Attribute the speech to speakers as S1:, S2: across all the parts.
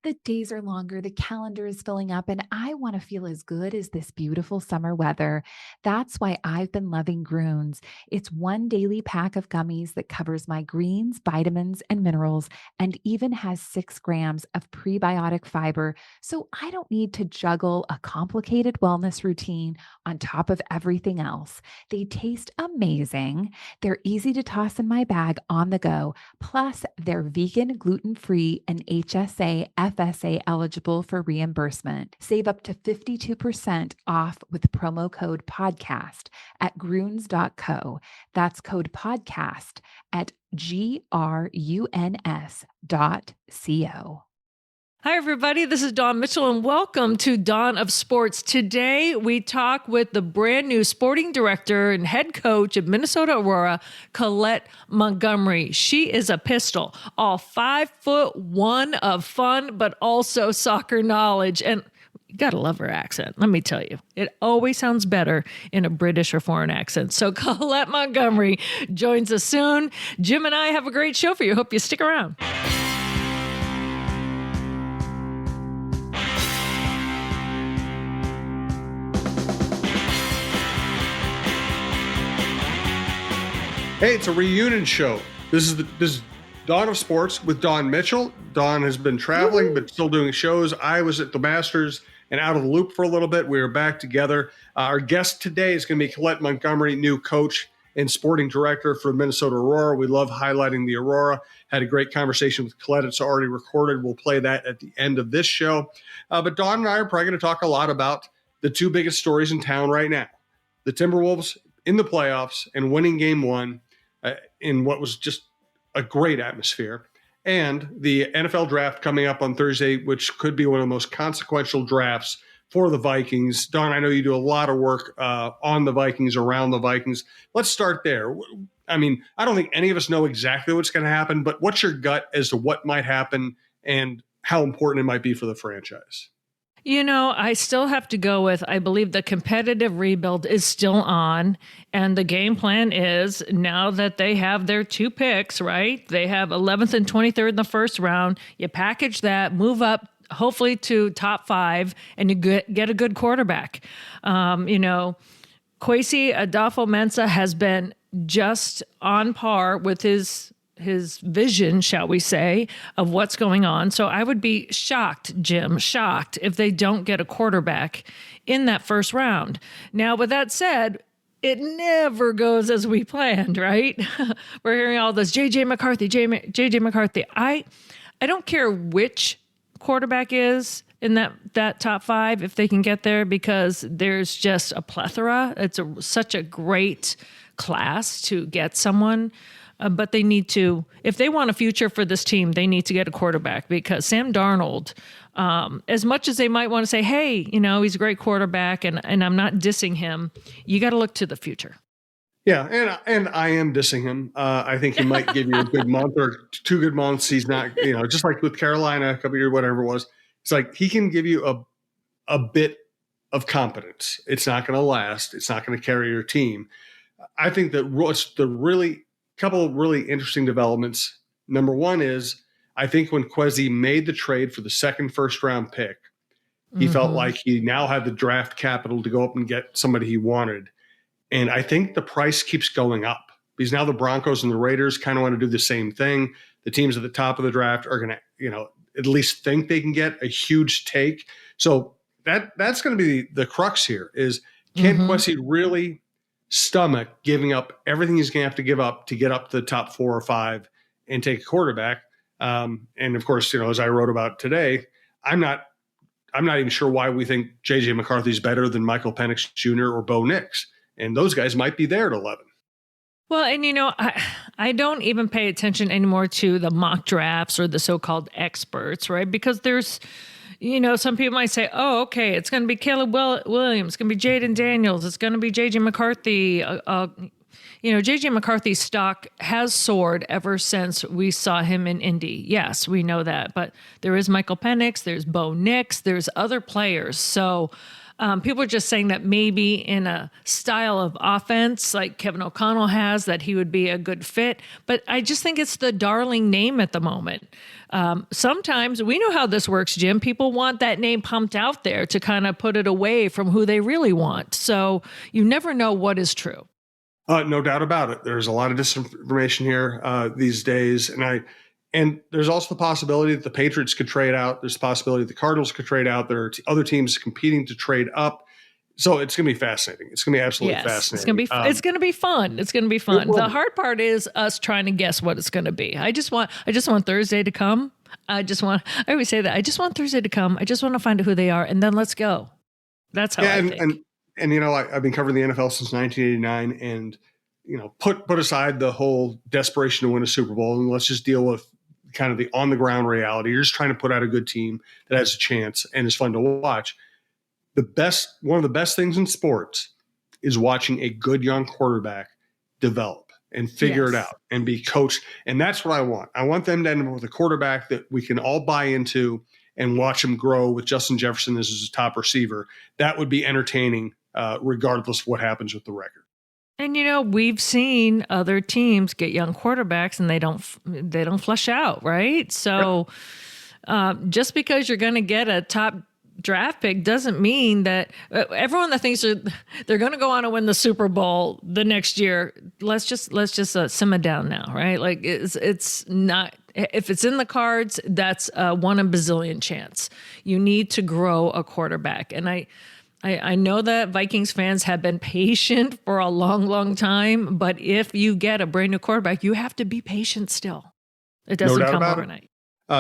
S1: The days are longer, the calendar is filling up, and I want to feel as good as this beautiful summer weather. That's why I've been loving Groons. It's one daily pack of gummies that covers my greens, vitamins, and minerals, and even has 6 grams of prebiotic fiber. So I don't need to juggle a complicated wellness routine on top of everything else. They taste amazing. They're easy to toss in my bag on the go. Plus, they're vegan, gluten free, and HSA, FSA eligible for reimbursement. Save up to 52% off with promo code podcast at gruns.co. That's code podcast at gruns.co.
S2: Hi, everybody. This is Dawn Mitchell, and welcome to Dawn of Sports. Today, we talk with the brand new sporting director and head coach of Minnesota Aurora, Collette Montgomery. She is a pistol, all 5'1" of fun, but also soccer knowledge. And you gotta love her accent. Let me tell you, it always sounds better in a British or foreign accent. So Collette Montgomery joins us soon. Jim and I have a great show for you. Hope you stick around.
S3: Hey, it's a reunion show. This is Dawn of Sports with Dawn Mitchell. Dawn has been traveling, but still doing shows. I was at the Masters and out of the loop for a little bit. We are back together. Our guest today is going to be Collette Montgomery, new coach and sporting director for Minnesota Aurora. We love highlighting the Aurora. Had a great conversation with Collette. It's already recorded. We'll play that at the end of this show. But Dawn and I are probably going to talk a lot about the two biggest stories in town right now. The Timberwolves in the playoffs and winning game one. In what was just a great atmosphere, and the NFL draft coming up on Thursday, which could be one of the most consequential drafts for the Vikings. Dawn, I know you do a lot of work on the Vikings, around the Vikings. Let's start there. I mean, I don't think any of us know exactly what's going to happen, but what's your gut as to what might happen and how important it might be for the franchise?
S2: You know, I still have to go with, I believe the competitive rebuild is still on. And the game plan is, now that they have their two picks, right? They have 11th and 23rd in the first round. You package that, move up, hopefully to top 5, and you get a good quarterback. Kwesi Adolfo-Mensah has been just on par with his vision, shall we say, of what's going on. So I would be shocked, Jim, if they don't get a quarterback in that first round. Now, with that said, it never goes as we planned, right? We're hearing all this JJ McCarthy. I don't care which quarterback is in that top 5 if they can get there, because there's just a plethora. It's such a great class to get someone. But they need to, if they want a future for this team, they need to get a quarterback, because Sam Darnold, as much as they might want to say, hey, he's a great quarterback and I'm not dissing him, you got to look to the future.
S3: Yeah, and I am dissing him. I think he might give you a good month or 2 good months. He's not, just like with Carolina a couple years, whatever it was. It's like he can give you a bit of competence. It's not going to last. It's not going to carry your team. I think that what's couple of really interesting developments. Number one is, I think when Kwesi made the trade for the second first-round pick, he felt like he now had the draft capital to go up and get somebody he wanted. And I think the price keeps going up, because now the Broncos and the Raiders kind of want to do the same thing. The teams at the top of the draft are going to, at least think they can get a huge take. So that's going to be the crux here is, can Kwesi really stomach giving up everything he's going to have to give up to get up to the top 4 or 5 and take a quarterback? And of course, as I wrote about today, I'm not even sure why we think JJ McCarthy's better than Michael Penix Jr. or Bo Nix. And those guys might be there at 11.
S2: Well, and I don't even pay attention anymore to the mock drafts or the so-called experts, right? Because there's, some people might say, oh, okay, it's going to be Caleb Williams, it's going to be Jaden Daniels, it's going to be JJ McCarthy. JJ McCarthy's stock has soared ever since we saw him in Indy. Yes, we know that. But there is Michael Penix, there's Bo Nix, there's other players. So People are just saying that maybe in a style of offense like Kevin O'Connell has, that he would be a good fit. But I just think it's the darling name at the moment. Sometimes we know how this works, Jim. People want that name pumped out there to kind of put it away from who they really want. So you never know what is true.
S3: No doubt about it. There's a lot of disinformation here these days. And there's also the possibility that the Patriots could trade out. There's the possibility the Cardinals could trade out. There are other teams competing to trade up. So it's going to be fascinating. It's going to be absolutely fascinating.
S2: It's going to be. It's going to be fun. It's going to be fun. The hard part is us trying to guess what it's going to be. I just want Thursday to come. I always say that. I just want Thursday to come. I just want to find out who they are, and then let's go. That's how I think.
S3: And you know, I've been covering the NFL since 1989, and you know, put aside the whole desperation to win a Super Bowl, and let's just deal with kind of the on the ground reality. You're just trying to put out a good team that has a chance and is fun to watch. One of the best things in sports is watching a good young quarterback develop and figure it out and be coached. And that's what I want. I want them to end up with a quarterback that we can all buy into and watch him grow with Justin Jefferson as his top receiver. That would be entertaining, regardless of what happens with the record.
S2: And you know, we've seen other teams get young quarterbacks and they don't flush out, right? So just because you're going to get a top draft pick doesn't mean that everyone that thinks they're going to go on and win the Super Bowl the next year. Let's just simmer down now, right? Like it's not. If it's in the cards, that's a 1 in a bazillion chance. You need to grow a quarterback, and I know that Vikings fans have been patient for a long, long time, but if you get a brand new quarterback, you have to be patient still. It doesn't come overnight.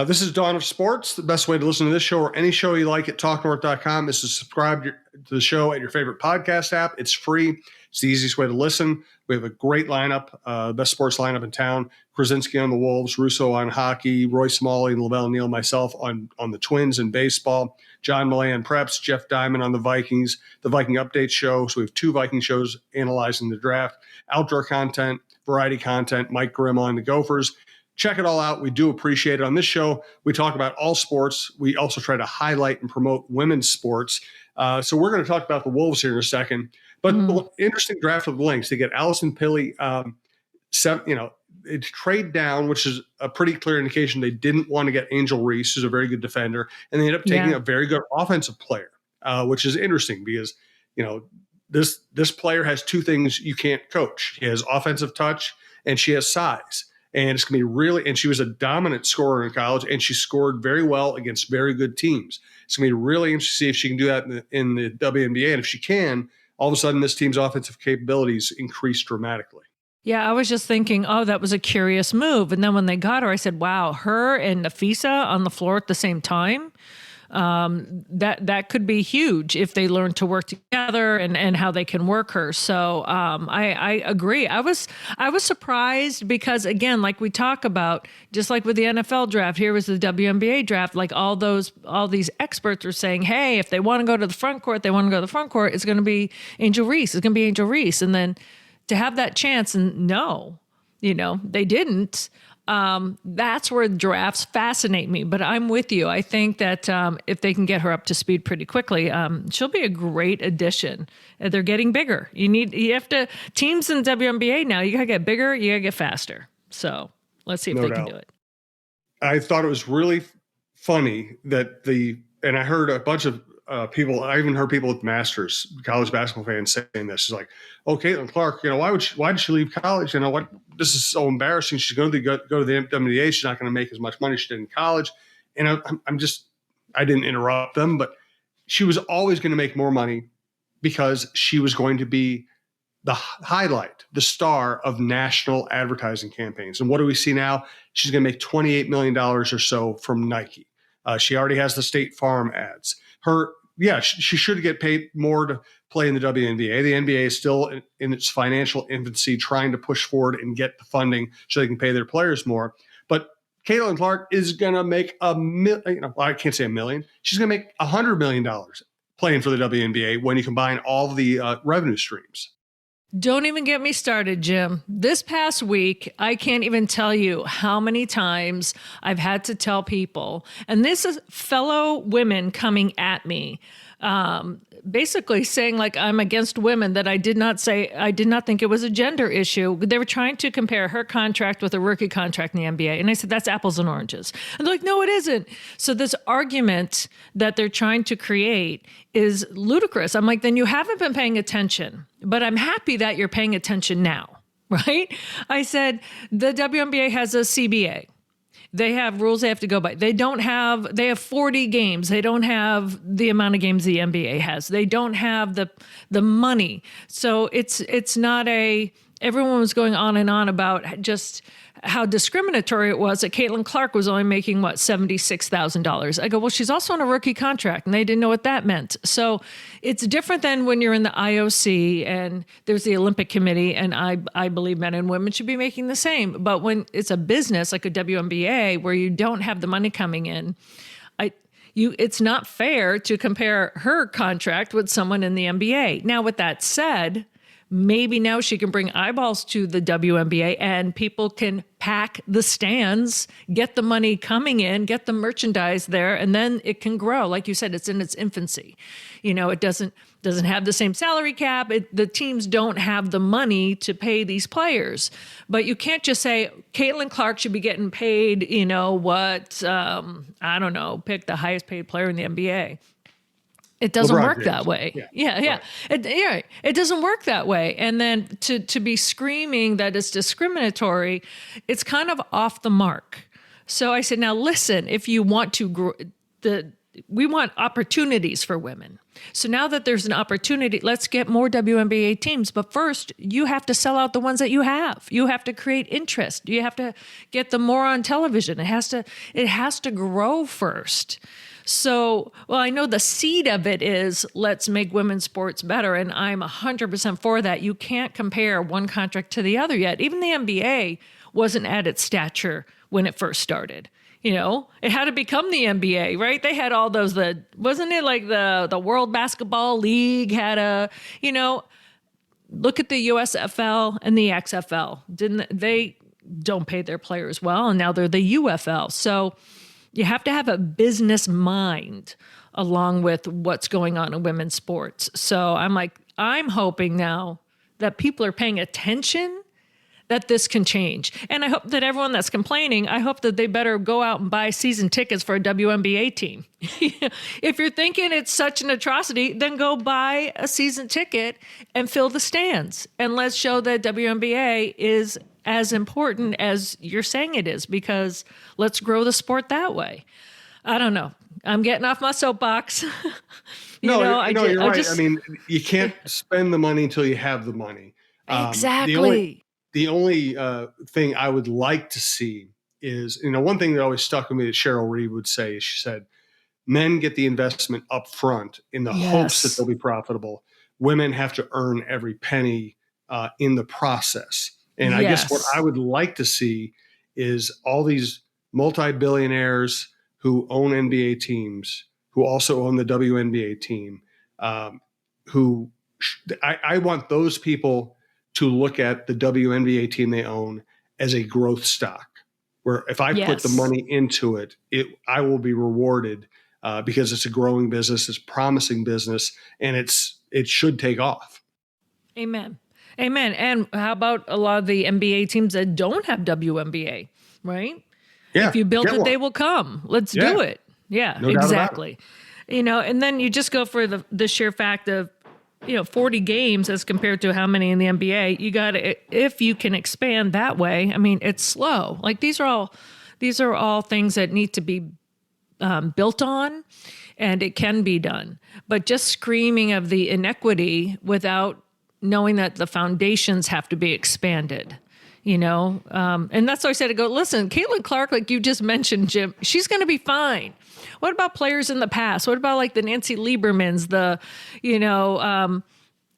S3: This is Dawn of Sports. The best way to listen to this show or any show you like at talknorth.com is to subscribe to the show at your favorite podcast app. It's free. It's the easiest way to listen. We have a great lineup, best sports lineup in town. Krasinski on the Wolves, Russo on hockey, Roy Smalley and Lavelle Neal, myself on the Twins and baseball, John Millay on Preps, Jeff Diamond on the Vikings, the Viking Update Show. So we have 2 Viking shows analyzing the draft, outdoor content, variety content, Mike Grimm on the Gophers. Check it all out. We do appreciate it. On this show, we talk about all sports. We also try to highlight and promote women's sports. So we're going to talk about the Wolves here in a second. But interesting draft of the Lynx. They get Allison Pilley, it's trade down, which is a pretty clear indication they didn't want to get Angel Reese, who's a very good defender, and they ended up taking a very good offensive player, which is interesting because, you know, this player has 2 things you can't coach. She has offensive touch and she has size. And it's going to be really – and she was a dominant scorer in college, and she scored very well against very good teams. It's going to be really interesting to see if she can do that in the WNBA. And if she can, all of a sudden this team's offensive capabilities increase dramatically.
S2: Yeah, I was just thinking, oh, that was a curious move. And then when they got her, I said, wow, her and Nafisa on the floor at the same time, that could be huge if they learn to work together and how they can work her. So I agree. I was surprised because, again, like we talk about, just like with the NFL draft, here was the WNBA draft, like all these experts are saying, hey, if they want to go to the front court, it's going to be Angel Reese. It's going to be Angel Reese. And then to have that chance and no, they didn't. That's where drafts fascinate me, but I'm with you. I think that if they can get her up to speed pretty quickly, she'll be a great addition. They're getting bigger. Teams in WNBA now, you gotta get bigger, you gotta get faster. So let's see if they can do it.
S3: I thought it was really funny that and I heard a bunch of people, I even heard people with masters, college basketball fans saying this. It's like, oh, Caitlin Clark, why did she leave college? This is so embarrassing. She's going to go to the WNBA. She's not going to make as much money as she did in college. And I didn't interrupt them, but she was always going to make more money because she was going to be the highlight, the star of national advertising campaigns. And what do we see now? She's going to make $28 million or so from Nike. She already has the State Farm ads. She should get paid more to play in the WNBA. The NBA is still in its financial infancy, trying to push forward and get the funding so they can pay their players more. But Caitlin Clark is going to make I can't say $1 million. She's going to make $100 million playing for the WNBA when you combine all the revenue streams.
S2: Don't even get me started, Jim. This past week, I can't even tell you how many times I've had to tell people, and this is fellow women coming at me, basically saying like I'm against women, that I did not think it was a gender issue. They were trying to compare her contract with a rookie contract in the NBA. And I said, that's apples and oranges. And they're like, no, it isn't. So this argument that they're trying to create is ludicrous. I'm like, then you haven't been paying attention, but I'm happy that you're paying attention now, right? I said, the WNBA has a CBA. They have rules they have to go by. They have 40 games. They don't have the amount of games the NBA has. They don't have the money. So it's not everyone was going on and on about just how discriminatory it was that Caitlin Clark was only making, $76,000. I go, well, she's also on a rookie contract, and they didn't know what that meant. So it's different than when you're in the IOC and there's the Olympic Committee, and I believe men and women should be making the same. But when it's a business like a WNBA where you don't have the money coming in, it's not fair to compare her contract with someone in the NBA. Now, with that said, maybe now she can bring eyeballs to the WNBA and people can pack the stands, get the money coming in, get the merchandise there, and then it can grow. Like you said, it's in its infancy. It doesn't have the same salary cap. The teams don't have the money to pay these players. But you can't just say Caitlin Clark should be getting paid, I don't know, pick the highest paid player in the NBA. It doesn't work that way. Yeah. Right. It doesn't work that way. And then to be screaming that it's discriminatory, it's kind of off the mark. So I said, now listen, if you want to grow, we want opportunities for women. So now that there's an opportunity, let's get more WNBA teams. But first, you have to sell out the ones that you have. You have to create interest. You have to get them more on television. It has to grow first. So, I know the seed of it is let's make women's sports better, and I'm 100% for that. You can't compare one contract to the other yet. Even the NBA wasn't at its stature when it first started. It had to become the NBA, right? They had all those, wasn't it like the World Basketball League had look at the USFL and the XFL. They don't pay their players well, and now they're the UFL. So you have to have a business mind along with what's going on in women's sports. So I'm hoping now that people are paying attention, that this can change. And I hope that everyone that's complaining, I hope that they better go out and buy season tickets for a WNBA team. If you're thinking it's such an atrocity, then go buy a season ticket and fill the stands. And let's show that WNBA is as important as you're saying it is, because let's grow the sport that way. I don't know. I'm getting off my soapbox.
S3: You're right. I mean, you can't spend the money until you have the money.
S2: Exactly.
S3: The only thing I would like to see is, one thing that always stuck with me that Cheryl Reed would say is, she said, men get the investment up front in the hopes that they'll be profitable. Women have to earn every penny in the process. And I guess what I would like to see is all these multi-billionaires who own NBA teams, who also own the WNBA team, I want those people to look at the WNBA team they own as a growth stock, where if I put the money into it, I will be rewarded because it's a growing business, it's a promising business, and it should take off.
S2: Amen. And how about a lot of the NBA teams that don't have WNBA, right?
S3: Yeah.
S2: If you build it, they will come. Let's do it. Yeah,
S3: no
S2: exactly. And then you just go for the sheer fact of, 40 games as compared to how many in the NBA. You got to, if you can expand that way, I mean, it's slow. Like these are all things that need to be built on, and it can be done. But just screaming of the inequity without knowing that the foundations have to be expanded, and that's why I said to go, listen, Caitlin Clark, like you just mentioned, Jim, she's going to be fine. What about players in the past? What about like the Nancy Liebermans,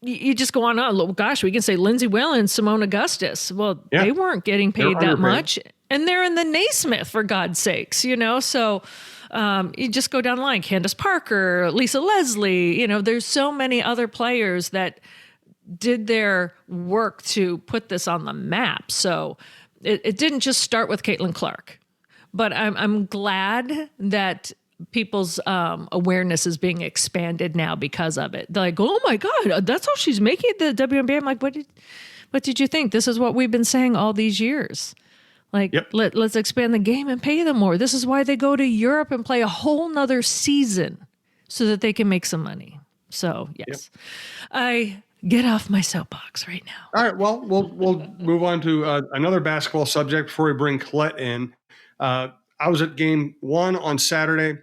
S2: you just go on, oh gosh, we can say Lindsay Whalen, Simone Augustus. Well, they weren't getting paid that much, and they're in the Naismith, for God's sakes, so you just go down the line, Candace Parker, Lisa Leslie, there's so many other players that did their work to put this on the map. So it didn't just start with Caitlin Clark, but I'm glad that people's awareness is being expanded now because of it. They're like, oh my God, that's how she's making the WNBA. I'm like, what did you think? This is what we've been saying all these years. Like,
S3: Yep.
S2: let's expand the game and pay them more. This is why they go to Europe and play a whole nother season so that they can make some money. So, yes, I get off my soapbox right now.
S3: All right. Well, we'll move on to another basketball subject before we bring Collette in. I was at game 1 on Saturday.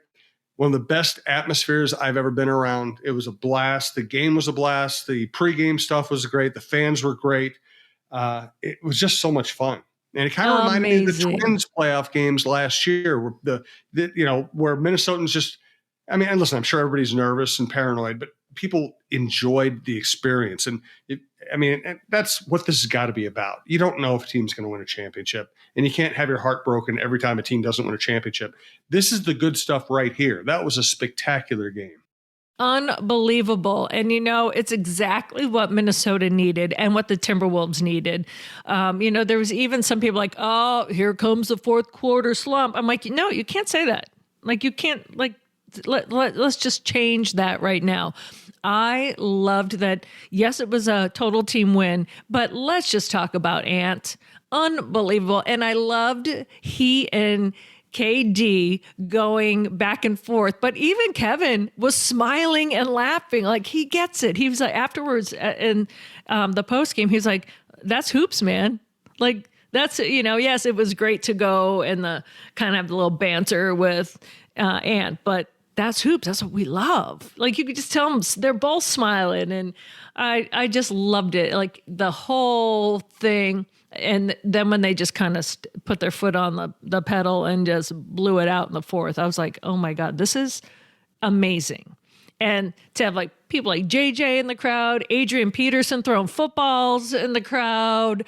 S3: One of the best atmospheres I've ever been around. It was a blast. The game was a blast. The pregame stuff was great. The fans were great. It was just so much fun. And it kind of reminded me of the Twins playoff games last year, where where Minnesotans just, and listen, I'm sure everybody's nervous and paranoid, but people enjoyed the experience. And that's what this has got to be about. You don't know if a team's going to win a championship, and you can't have your heart broken every time a team doesn't win a championship. This is the good stuff right here. That was a spectacular game.
S2: Unbelievable. And, it's exactly what Minnesota needed and what the Timberwolves needed. There was even some people like, oh, here comes the fourth quarter slump. I'm like, no, you can't say that. Like, you can't, let's just change that right now. I loved that. Yes, it was a total team win, but let's just talk about Ant. Unbelievable. And I loved he and KD going back and forth, but even Kevin was smiling and laughing. Like, he gets it. He was like, afterwards in the post game, he was like, that's hoops, man. Like, that's, yes, it was great to go and the kind of have the little banter with Ant, but that's hoops. That's what we love. Like, you could just tell them they're both smiling. And I just loved it. Like, the whole thing. And then when they just kind of put their foot on the pedal and just blew it out in the fourth, I was like, oh my God, this is amazing. And to have like people like JJ in the crowd, Adrian Peterson throwing footballs in the crowd.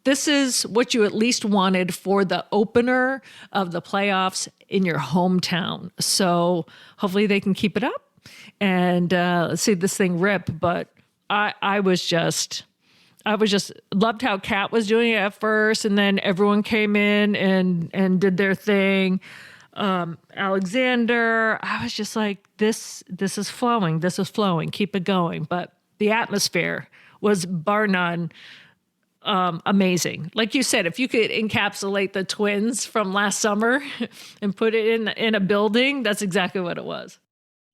S2: This is what you at least wanted for the opener of the playoffs in your hometown. So hopefully they can keep it up and let's see this thing rip. But I was just loved how Kat was doing it at first, and then everyone came in and did their thing. Alexander, I was just like, this is flowing. This is flowing. Keep it going. But the atmosphere was bar none amazing. Like you said, if you could encapsulate the Twins from last summer and put it in a building, that's exactly what it was.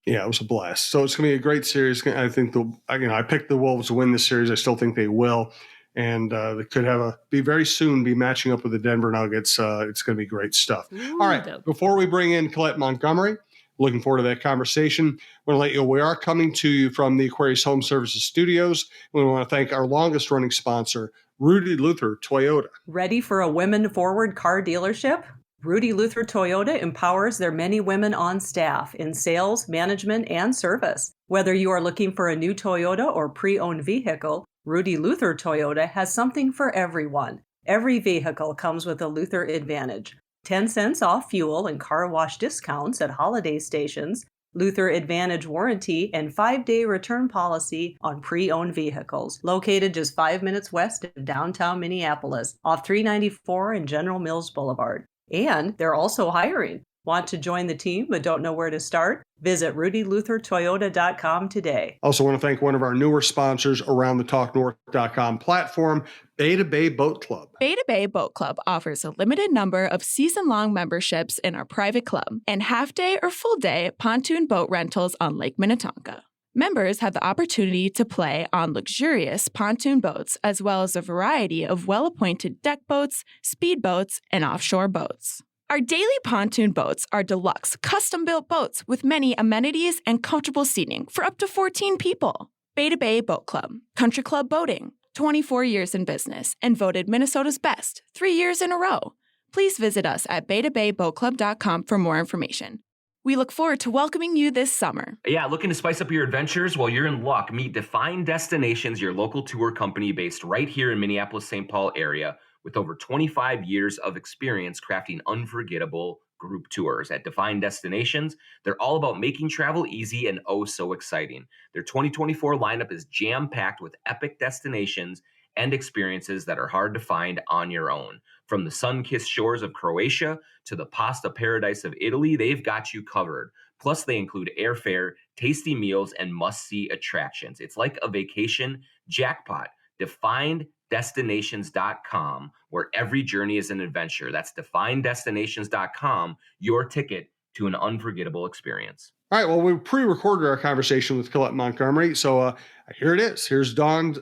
S3: Yeah, it was a blast. So it's going to be a great series. I think I picked the Wolves to win this series. I still think they will, and they could be very soon be matching up with the Denver Nuggets. It's going to be great stuff.
S2: Ooh,
S3: all right, before we bring in Collette Montgomery, looking forward to that conversation. I want to let you know we are coming to you from the Aquarius Home Services Studios. We want to thank our longest running sponsor, Rudy Luther Toyota.
S4: Ready for a women-forward car dealership? Rudy Luther Toyota empowers their many women on staff in sales, management, and service. Whether you are looking for a new Toyota or pre-owned vehicle, Rudy Luther Toyota has something for everyone. Every vehicle comes with a Luther Advantage. 10 cents off fuel and car wash discounts at holiday stations, Luther Advantage warranty, and 5-day return policy on pre-owned vehicles. Located just 5 minutes west of downtown Minneapolis, off 394 and General Mills Boulevard. And they're also hiring. Want to join the team but don't know where to start? Visit rudyluthertoyota.com today.
S3: Also want to thank one of our newer sponsors around the TalkNorth.com platform, Beta Bay Boat Club.
S5: Beta Bay Boat Club offers a limited number of season-long memberships in our private club and half-day or full-day pontoon boat rentals on Lake Minnetonka. Members have the opportunity to play on luxurious pontoon boats as well as a variety of well-appointed deck boats, speedboats, and offshore boats. Our daily pontoon boats are deluxe, custom-built boats with many amenities and comfortable seating for up to 14 people. Beta Bay Boat Club, Country Club Boating, 24 years in business and voted Minnesota's best 3 years in a row. Please visit us at betabayboatclub.com for more information. We look forward to welcoming you this summer.
S6: Yeah, looking to spice up your adventures? Well, you're in luck. Meet Define Destinations, your local tour company based right here in Minneapolis-St. Paul area with over 25 years of experience crafting unforgettable group tours. At Define Destinations, they're all about making travel easy and oh so exciting. Their 2024 lineup is jam-packed with epic destinations and experiences that are hard to find on your own. From the sun-kissed shores of Croatia to the pasta paradise of Italy, they've got you covered. Plus, they include airfare, tasty meals, and must-see attractions. It's like a vacation jackpot. DefinedDestinations.com, where every journey is an adventure. That's DefinedDestinations.com, your ticket to an unforgettable experience.
S3: All right. Well, we pre-recorded our conversation with Collette Montgomery. So here it is. Here's Dawn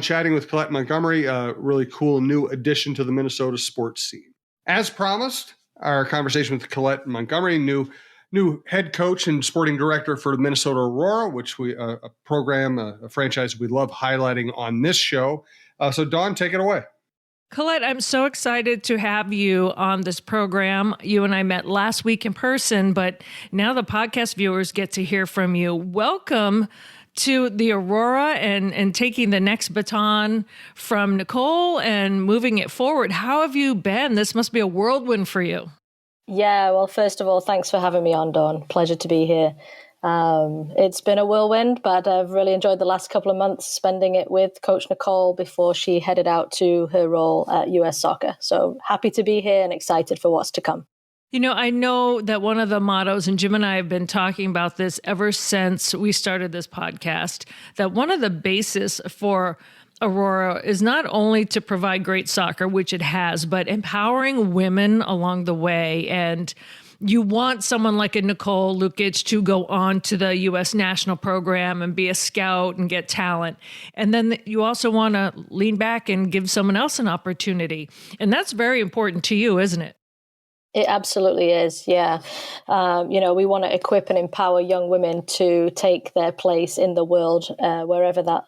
S3: chatting with Collette Montgomery, a really cool new addition to the Minnesota sports scene. As promised, our conversation with Collette Montgomery, new head coach and sporting director for Minnesota Aurora, which a program, a franchise we love highlighting on this show. So Dawn, take it away.
S2: Collette, I'm so excited to have you on this program. You and I met last week in person, but now the podcast viewers get to hear from you. Welcome to the Aurora and taking the next baton from Nicole and moving it forward. How have you been? This must be a whirlwind for you.
S7: Yeah, well, first of all, thanks for having me on, Dawn. Pleasure to be here. It's been a whirlwind, but I've really enjoyed the last couple of months spending it with Coach Nicole before she headed out to her role at US Soccer. So happy to be here and excited for what's to come.
S2: You know, I know that one of the mottos, and Jim and I have been talking about this ever since we started this podcast, that one of the bases for Aurora is not only to provide great soccer, which it has, but empowering women along the way. And you want someone like a Nicole Lukic to go on to the U.S. national program and be a scout and get talent. And then you also want to lean back and give someone else an opportunity. And that's very important to you, isn't it?
S7: It absolutely is, yeah. We want to equip and empower young women to take their place in the world, wherever that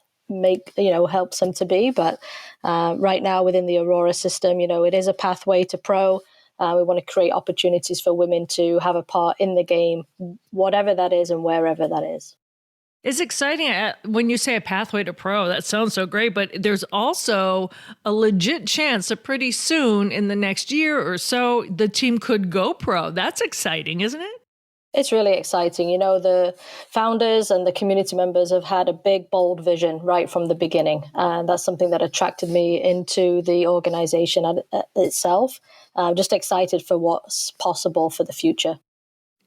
S7: helps them to be. But right now within the Aurora system, it is a pathway to pro. We want to create opportunities for women to have a part in the game, whatever that is and wherever that is.
S2: It's exciting when you say a pathway to pro. That sounds so great, but there's also a legit chance that pretty soon in the next year or so, the team could go pro. That's exciting, isn't it?
S7: It's really exciting. The founders and the community members have had a big, bold vision right from the beginning. And that's something that attracted me into the organization itself. I'm just excited for what's possible for the future.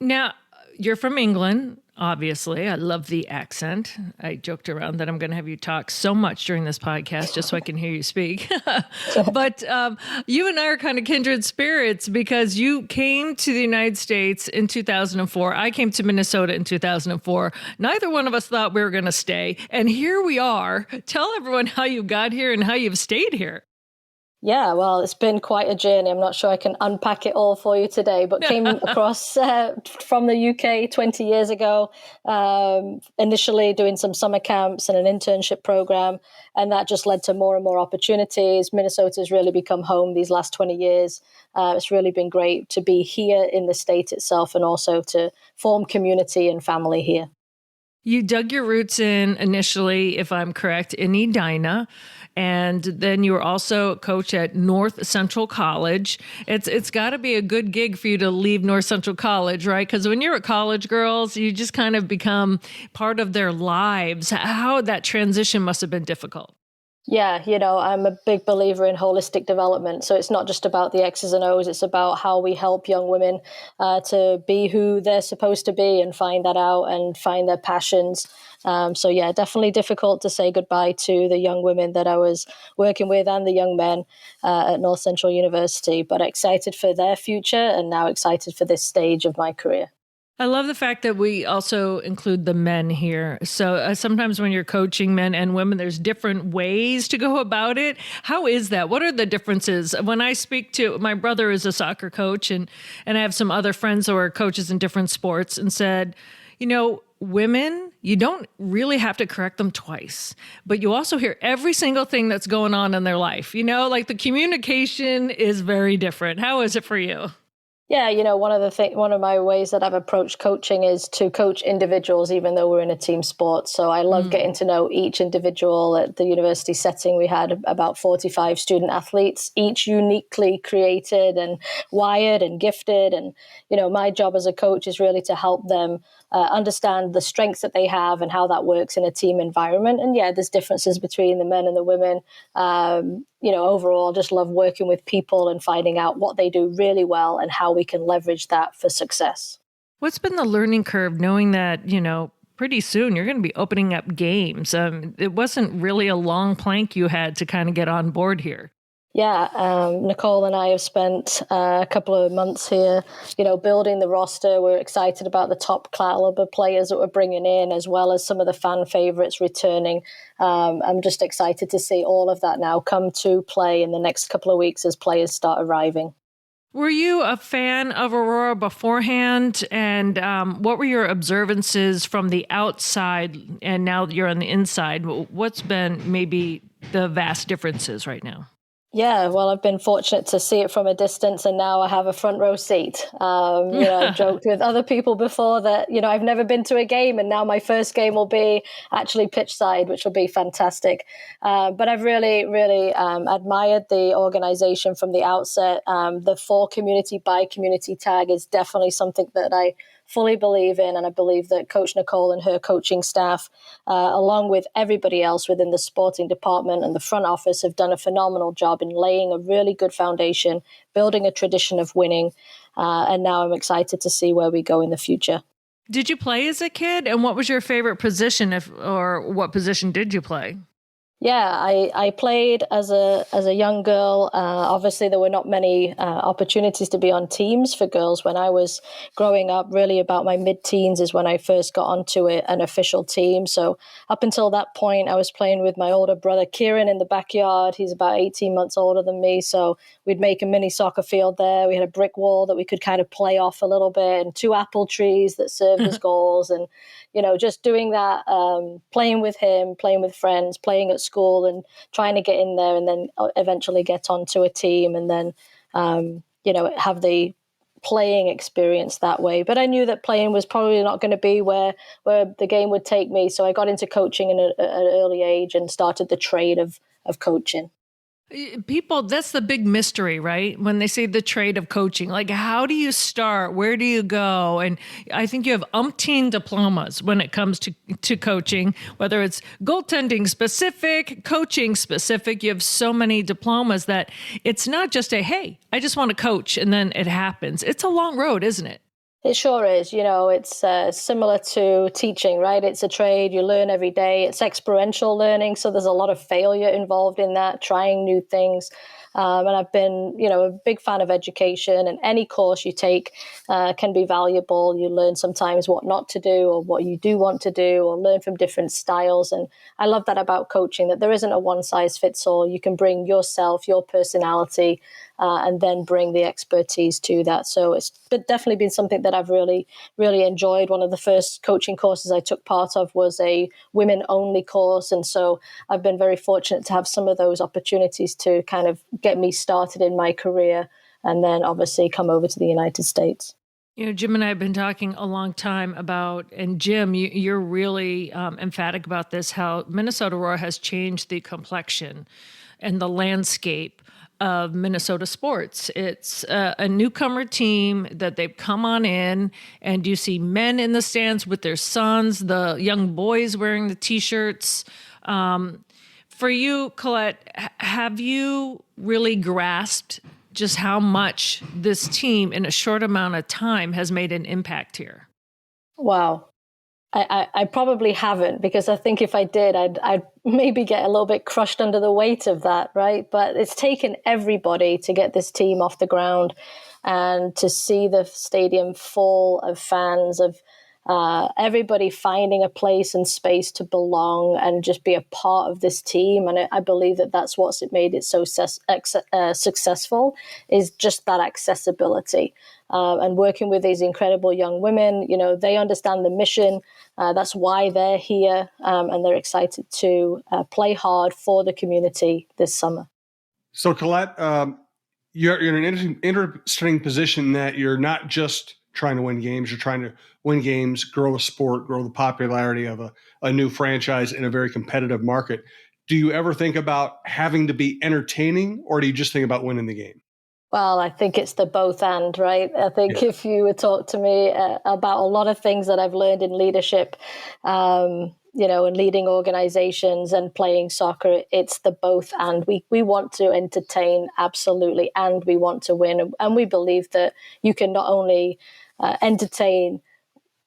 S2: Now, you're from England, obviously. I love the accent. I joked around that I'm going to have you talk so much during this podcast just so I can hear you speak. But you and I are kind of kindred spirits because you came to the United States in 2004. I came to Minnesota in 2004. Neither one of us thought we were going to stay. And here we are. Tell everyone how you got here and how you've stayed here.
S7: Yeah, well, it's been quite a journey. I'm not sure I can unpack it all for you today, but came across from the UK 20 years ago, initially doing some summer camps and an internship program. And that just led to more and more opportunities. Minnesota's really become home these last 20 years. It's really been great to be here in the state itself and also to form community and family here.
S2: You dug your roots in initially, if I'm correct, in Edina. And then you were also a coach at North Central College. It's got to be a good gig for you to leave North Central College, right? Because when you're at college girls, you just kind of become part of their lives. How that transition must have been difficult.
S7: Yeah, I'm a big believer in holistic development. So it's not just about the X's and O's. It's about how we help young women to be who they're supposed to be and find that out and find their passions. So yeah, definitely difficult to say goodbye to the young women that I was working with and the young men at North Central University, but excited for their future and now excited for this stage of my career.
S2: I love the fact that we also include the men here. So sometimes when you're coaching men and women, there's different ways to go about it. How is that? What are the differences? When I speak to, my brother is a soccer coach and I have some other friends who are coaches in different sports and said, women, you don't really have to correct them twice, but you also hear every single thing that's going on in their life. Like the communication is very different. How is it for you?
S7: Yeah, one of my ways that I've approached coaching is to coach individuals, even though we're in a team sport. So I love getting to know each individual. At the university setting, we had about 45 student athletes, each uniquely created and wired and gifted. And, my job as a coach is really to help them understand the strengths that they have and how that works in a team environment. And yeah, there's differences between the men and the women. overall, just love working with people and finding out what they do really well and how we can leverage that for success.
S2: What's been the learning curve knowing that, pretty soon you're going to be opening up games? It wasn't really a long plank you had to kind of get on board here.
S7: Yeah, Nicole and I have spent a couple of months here, building the roster. We're excited about the top caliber players that we're bringing in, as well as some of the fan favorites returning. I'm just excited to see all of that now come to play in the next couple of weeks as players start arriving.
S2: Were you a fan of Aurora beforehand? And what were your observances from the outside? And now you're on the inside. What's been maybe the vast differences right now?
S7: Yeah, well, I've been fortunate to see it from a distance, and now I have a front row seat. I've joked with other people before that, I've never been to a game, and now my first game will be actually pitch side, which will be fantastic. But I've really, really admired the organization from the outset. The for community, by community tag is definitely something that I fully believe in, and I believe that Coach Nicole and her coaching staff, along with everybody else within the sporting department and the front office, have done a phenomenal job in laying a really good foundation, building a tradition of winning, and now I'm excited to see where we go in the future.
S2: Did you play as a kid, and what was your favorite position, or what position did you play?
S7: Yeah, I played as a young girl. Obviously, there were not many opportunities to be on teams for girls when I was growing up. Really, about my mid-teens is when I first got onto an official team. So up until that point, I was playing with my older brother, Kieran, in the backyard. He's about 18 months older than me. So we'd make a mini soccer field there. We had a brick wall that we could kind of play off a little bit, and 2 apple trees that served as goals. And just doing that, playing with him, playing with friends, playing at school, and trying to get in there, and then eventually get onto a team, and then, have the playing experience that way. But I knew that playing was probably not going to be where the game would take me. So I got into coaching at an early age and started the trade of coaching.
S2: People, that's the big mystery, right? When they say the trade of coaching, like, how do you start? Where do you go? And I think you have umpteen diplomas when it comes to coaching, whether it's goaltending specific, coaching specific. You have so many diplomas that it's not just hey, I just want to coach, and then it happens. It's a long road, isn't it?
S7: It sure is. It's similar to teaching, right? It's a trade. You learn every day. It's experiential learning. So there's a lot of failure involved in that, trying new things. And I've been, a big fan of education, and any course you take can be valuable. You learn sometimes what not to do, or what you do want to do, or learn from different styles. And I love that about coaching, that there isn't a one size fits all. You can bring yourself, your personality, and then bring the expertise to that. So it's definitely been something that I've really, really enjoyed. One of the first coaching courses I took part of was a women-only course. And so I've been very fortunate to have some of those opportunities to kind of get me started in my career, and then obviously come over to the United States.
S2: Jim and I have been talking a long time about, and Jim, you're really emphatic about this, how Minnesota Aurora has changed the complexion and the landscape of Minnesota sports. It's a newcomer team that they've come on in, and you see men in the stands with their sons, the young boys wearing the T-shirts. For you, Collette, have you really grasped just how much this team in a short amount of time has made an impact here?
S7: Wow. I probably haven't, because I think if I did, I'd maybe get a little bit crushed under the weight of that, right? But it's taken everybody to get this team off the ground, and to see the stadium full of fans, of everybody finding a place and space to belong and just be a part of this team. And I believe that that's what's made it so successful, is just that accessibility. And working with these incredible young women, they understand the mission. That's why they're here, and they're excited to play hard for the community this summer.
S3: So, Collette, you're in an interesting position that you're not just trying to win games. You're trying to win games, grow a sport, grow the popularity of a new franchise in a very competitive market. Do you ever think about having to be entertaining, or do you just think about winning the game?
S7: Well, I think it's the both and, right? I think if you would talk to me about a lot of things that I've learned in leadership, and leading organizations and playing soccer, it's the both. And we want to entertain, absolutely, and we want to win. And we believe that you can not only entertain,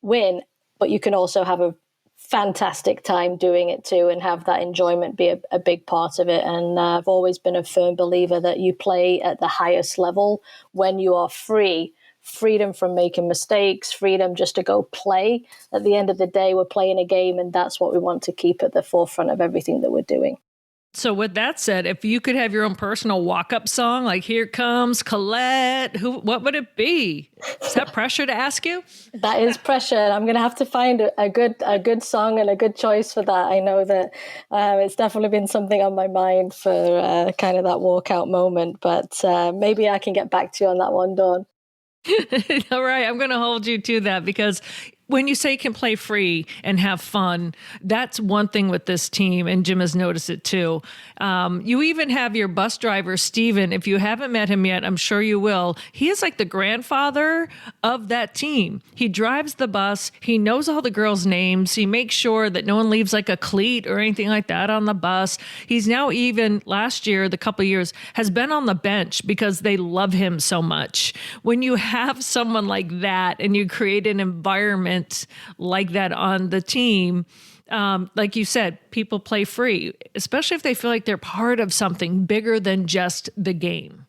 S7: win, but you can also have a fantastic time doing it too, and have that enjoyment be a big part of it. And I've always been a firm believer that you play at the highest level when you are freedom from making mistakes, freedom just to go play. At the end of the day, we're playing a game, and that's what we want to keep at the forefront of everything that we're doing.
S2: So with that said, if you could have your own personal walk-up song, like Here Comes Collette, what would it be? Is that pressure to ask you?
S7: That is pressure. I'm going to have to find a good song and a good choice for that. I know that it's definitely been something on my mind for kind of that walkout moment, but maybe I can get back to you on that one, Dawn.
S2: All right, I'm going to hold you to that, because when you say you can play free and have fun, that's one thing with this team, and Jim has noticed it too. You even have your bus driver, Steven. If you haven't met him yet, I'm sure you will. He is like the grandfather of that team. He drives the bus. He knows all the girls' names. He makes sure that no one leaves like a cleat or anything like that on the bus. He's now even, last year, the couple of years, has been on the bench because they love him so much. When you have someone like that and you create an environment like that on the team, like you said, people play free, especially if they feel like they're part of something bigger than just the game.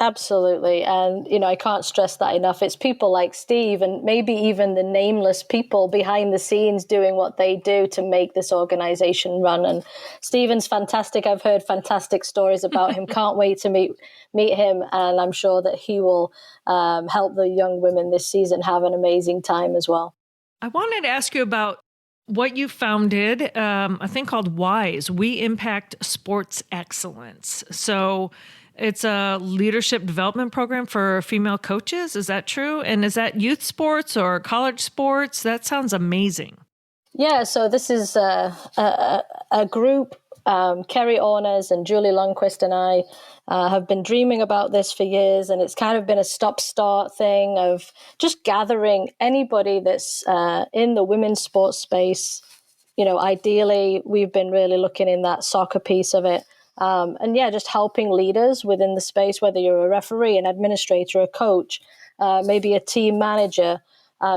S7: Absolutely. And, I can't stress that enough. It's people like Steve and maybe even the nameless people behind the scenes doing what they do to make this organization run. And Steven's fantastic. I've heard fantastic stories about him. Can't wait to meet him. And I'm sure that he will help the young women this season have an amazing time as well.
S2: I wanted to ask you about what you founded, a thing called WISE, We Impact Sports Excellence. So it's a leadership development program for female coaches. Is that true? And is that youth sports or college sports? That sounds amazing.
S7: Yeah, so this is a group. Kerry Orners and Julie Lundquist and I have been dreaming about this for years, and it's kind of been a stop-start thing of just gathering anybody that's in the women's sports space. Ideally, we've been really looking in that soccer piece of it. And just helping leaders within the space, whether you're a referee, an administrator, a coach, maybe a team manager,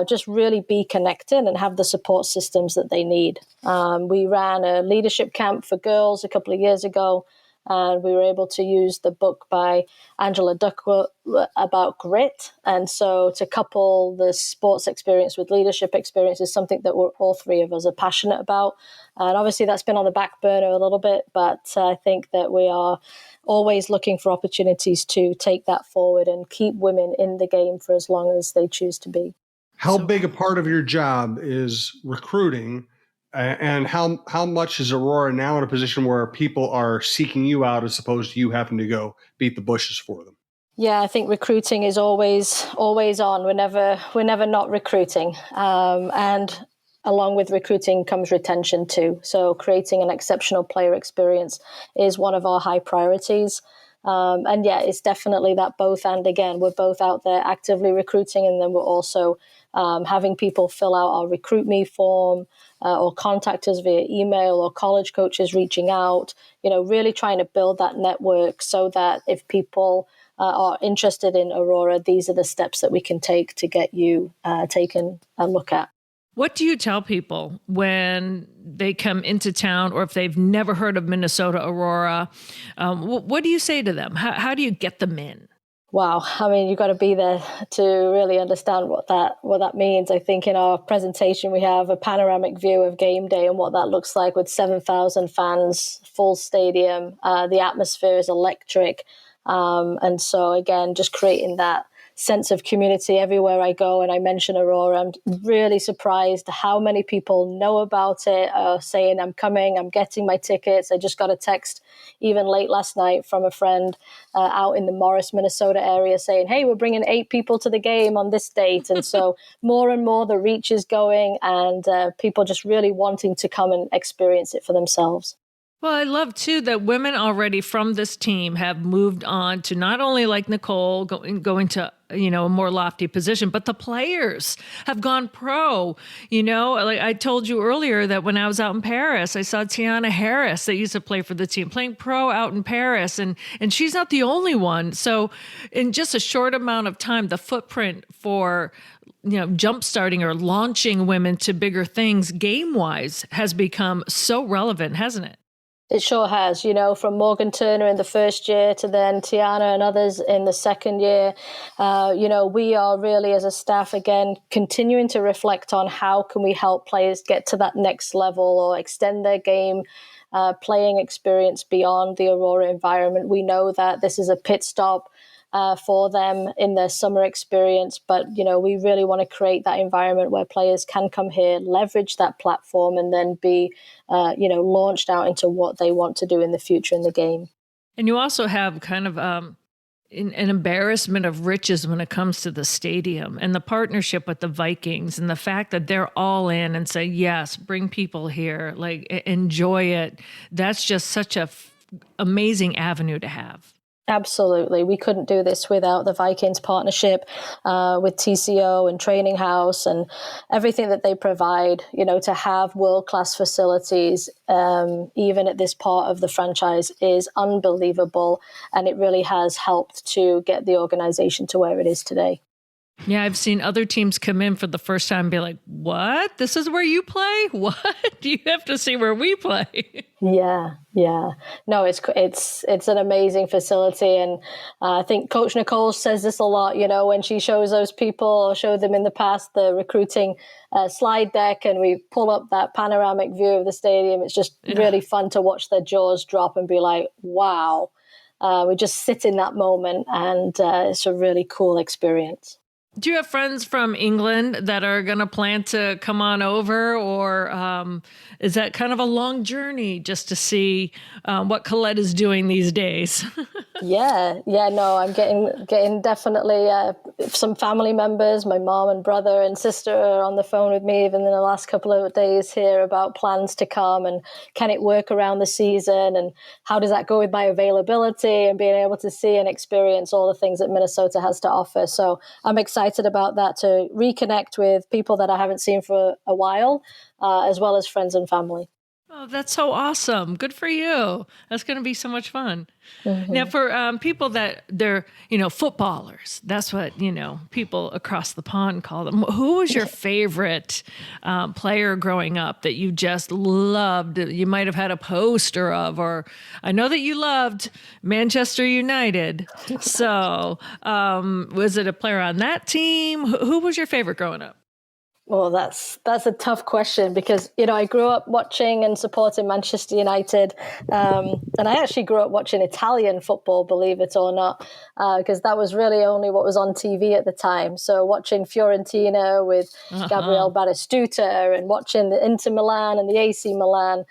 S7: just really be connected and have the support systems that they need. We ran a leadership camp for girls a couple of years ago, and we were able to use the book by Angela Duckworth about grit. And so to couple the sports experience with leadership experience is something that all three of us are passionate about. And obviously that's been on the back burner a little bit, but I think that we are always looking for opportunities to take that forward and keep women in the game for as long as they choose to be.
S3: How big a part of your job is recruiting, and how much is Aurora now in a position where people are seeking you out as opposed to you having to go beat the bushes for them?
S7: Yeah, I think recruiting is always on. We're never not recruiting. And along with recruiting comes retention too. So creating an exceptional player experience is one of our high priorities. And it's definitely that both. And again, we're both out there actively recruiting, and then we're also having people fill out our Recruit Me form or contact us via email, or college coaches reaching out, really trying to build that network so that if people are interested in Aurora, these are the steps that we can take to get you taken a look at.
S2: What do you tell people when they come into town, or if they've never heard of Minnesota Aurora? What do you say to them? How do you get them in?
S7: Wow. I mean, you've got to be there to really understand what that means. I think in our presentation, we have a panoramic view of game day and what that looks like with 7,000 fans, full stadium. The atmosphere is electric. And so, again, just creating that sense of community everywhere I go and I mention Aurora. I'm really surprised how many people know about it, saying I'm coming, I'm getting my tickets. I just got a text even late last night from a friend out in the Morris, Minnesota area saying, hey, we're bringing 8 people to the game on this date. And so more and more the reach is going, and people just really wanting to come and experience it for themselves.
S2: Well, I love too that women already from this team have moved on to not only like Nicole going to, a more lofty position, but the players have gone pro. Like I told you earlier that when I was out in Paris, I saw Tiana Harris that used to play for the team playing pro out in Paris. And she's not the only one. So in just a short amount of time, the footprint for jump starting or launching women to bigger things game wise has become so relevant, hasn't it?
S7: It sure has, from Morgan Turner in the first year to then Tiana and others in the second year. We are really, as a staff, again, continuing to reflect on how can we help players get to that next level or extend their game playing experience beyond the Aurora environment. We know that this is a pit stop for them in their summer experience. But, we really want to create that environment where players can come here, leverage that platform, and then be, launched out into what they want to do in the future in the game.
S2: And you also have kind of an embarrassment of riches when it comes to the stadium and the partnership with the Vikings and the fact that they're all in and say, yes, bring people here, like enjoy it. That's just such a amazing avenue to have.
S7: Absolutely. We couldn't do this without the Vikings partnership with TCO and Training House and everything that they provide, to have world-class facilities, even at this part of the franchise, is unbelievable. And it really has helped to get the organization to where it is today.
S2: Yeah, I've seen other teams come in for the first time and be like, what? This is where you play? What? You have to see where we play.
S7: Yeah. No, it's an amazing facility. And I think Coach Nicole says this a lot, when she shows those people or showed them in the past the recruiting slide deck and we pull up that panoramic view of the stadium. It's just really fun to watch their jaws drop and be like, wow. We just sit in that moment and it's a really cool experience.
S2: Do you have friends from England that are going to plan to come on over, or is that kind of a long journey just to see what Collette is doing these days? No, I'm getting definitely some family members. My mom and brother and sister are on the phone with me even in the last couple of days here about plans to come and can it work around the season and how does that go with my availability and being able to see and experience all the things that Minnesota has to offer. So I'm excited about that, to reconnect with people that I haven't seen for a while, as well as friends and family. Oh, that's so awesome. Good for you. That's going to be so much fun. Mm-hmm. Now, for people that they're, footballers, that's what, people across the pond call them. Who was your favorite player growing up that you just loved? You might have had a poster of, or I know that you loved Manchester United. So was it a player on that team? Who was your favorite growing up?
S7: Well, that's a tough question because, I grew up watching and supporting Manchester United. And I actually grew up watching Italian football, believe it or not, because that was really only what was on TV at the time. So watching Fiorentina with Gabriele Batistuta and watching the Inter Milan and the AC Milan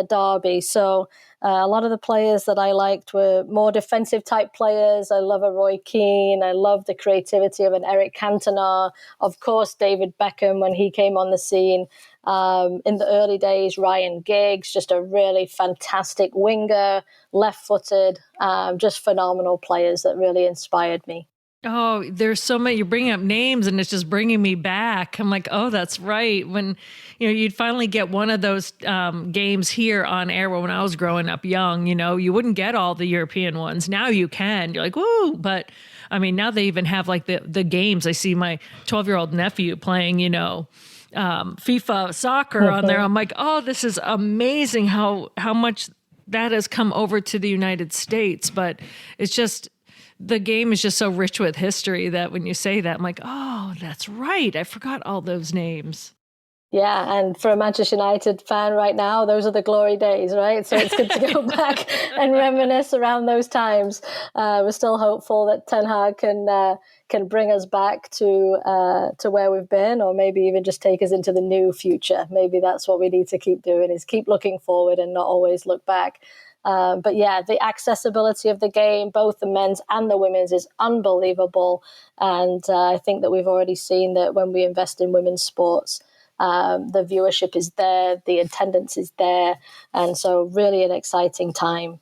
S7: derby. So a lot of the players that I liked were more defensive type players. I love a Roy Keane. I love the creativity of an Eric Cantona. Of course, David Beckham when he came on the scene. In the early days, Ryan Giggs, just a really fantastic winger, left-footed, just phenomenal players that really inspired me.
S2: Oh, there's so many. You're bringing up names and it's just bringing me back. I'm like, oh, that's right. When, you'd finally get one of those games here on air when I was growing up young, you wouldn't get all the European ones. Now you can. You're like, woo. But I mean, now they even have like the games. I see my 12-year-old nephew playing, FIFA soccer on there. I'm like, oh, this is amazing how much that has come over to the United States. But it's just, the game is just so rich with history that when you say that, I'm like, oh, that's right. I forgot all those names.
S7: Yeah, and for a Manchester United fan right now, those are the glory days, right? So it's good to go back and reminisce around those times. We're still hopeful that Ten Hag can bring us back to where we've been, or maybe even just take us into the new future. Maybe that's what we need to keep doing, is keep looking forward and not always look back. But yeah, the accessibility of the game, both the men's and the women's, is unbelievable. And I think that we've already seen that when we invest in women's sports, The viewership is there, the attendance is there, and so really an exciting time.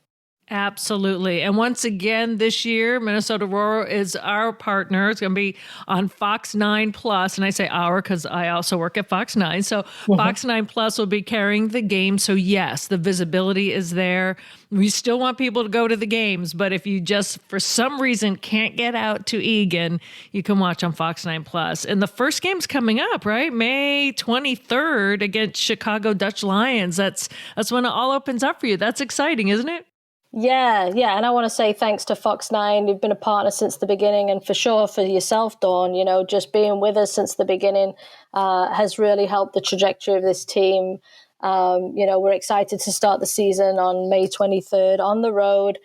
S2: Absolutely. And once again, this year, Minnesota Aurora is our partner. It's going to be on Fox 9 Plus. And I say our because I also work at Fox 9. So Fox 9 Plus will be carrying the game. So yes, the visibility is there. We still want people to go to the games. But if you just, for some reason, can't get out to Eagan, you can watch on Fox 9 Plus. And the first game's coming up, right? May 23rd against Chicago Dutch Lions. That's when it all opens up for you. That's exciting, isn't it?
S7: Yeah. And I want to say thanks to Fox 9. You've been a partner since the beginning, and for sure for yourself, Dawn, just being with us since the beginning has really helped the trajectory of this team. We're excited to start the season on May 23rd on the road,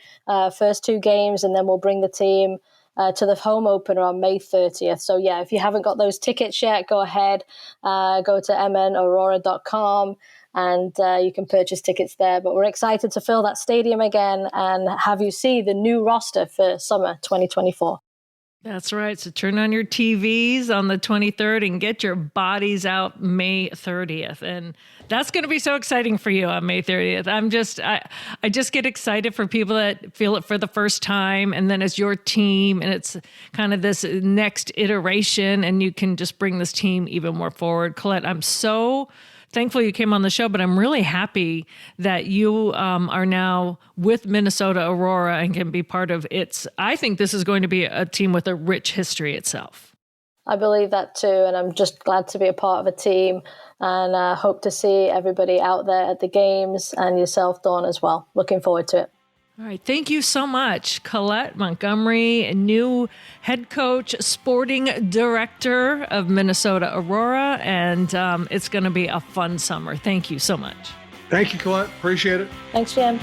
S7: first 2 games, and then we'll bring the team to the home opener on May 30th. So yeah, if you haven't got those tickets yet, go ahead, go to mnaurora.com. And you can purchase tickets there. But we're excited to fill that stadium again and have you see the new roster for summer 2024.
S2: That's right. So turn on your TVs on the 23rd and get your bodies out May 30th. And that's going to be so exciting for you on May 30th. I just get excited for people that feel it for the first time. And then as your team, and it's kind of this next iteration, and you can just bring this team even more forward. Collette, I'm so thankful you came on the show, but I'm really happy that you are now with Minnesota Aurora and can be part of its. I think this is going to be a team with a rich history itself.
S7: I believe that too, and I'm just glad to be a part of a team, and hope to see everybody out there at the games and yourself, Dawn, as well. Looking forward to it.
S2: All right. Thank you so much, Collette Montgomery, new head coach, sporting director of Minnesota Aurora. And it's going to be a fun summer. Thank you so much.
S3: Thank you, Collette. Appreciate it.
S7: Thanks, Jim.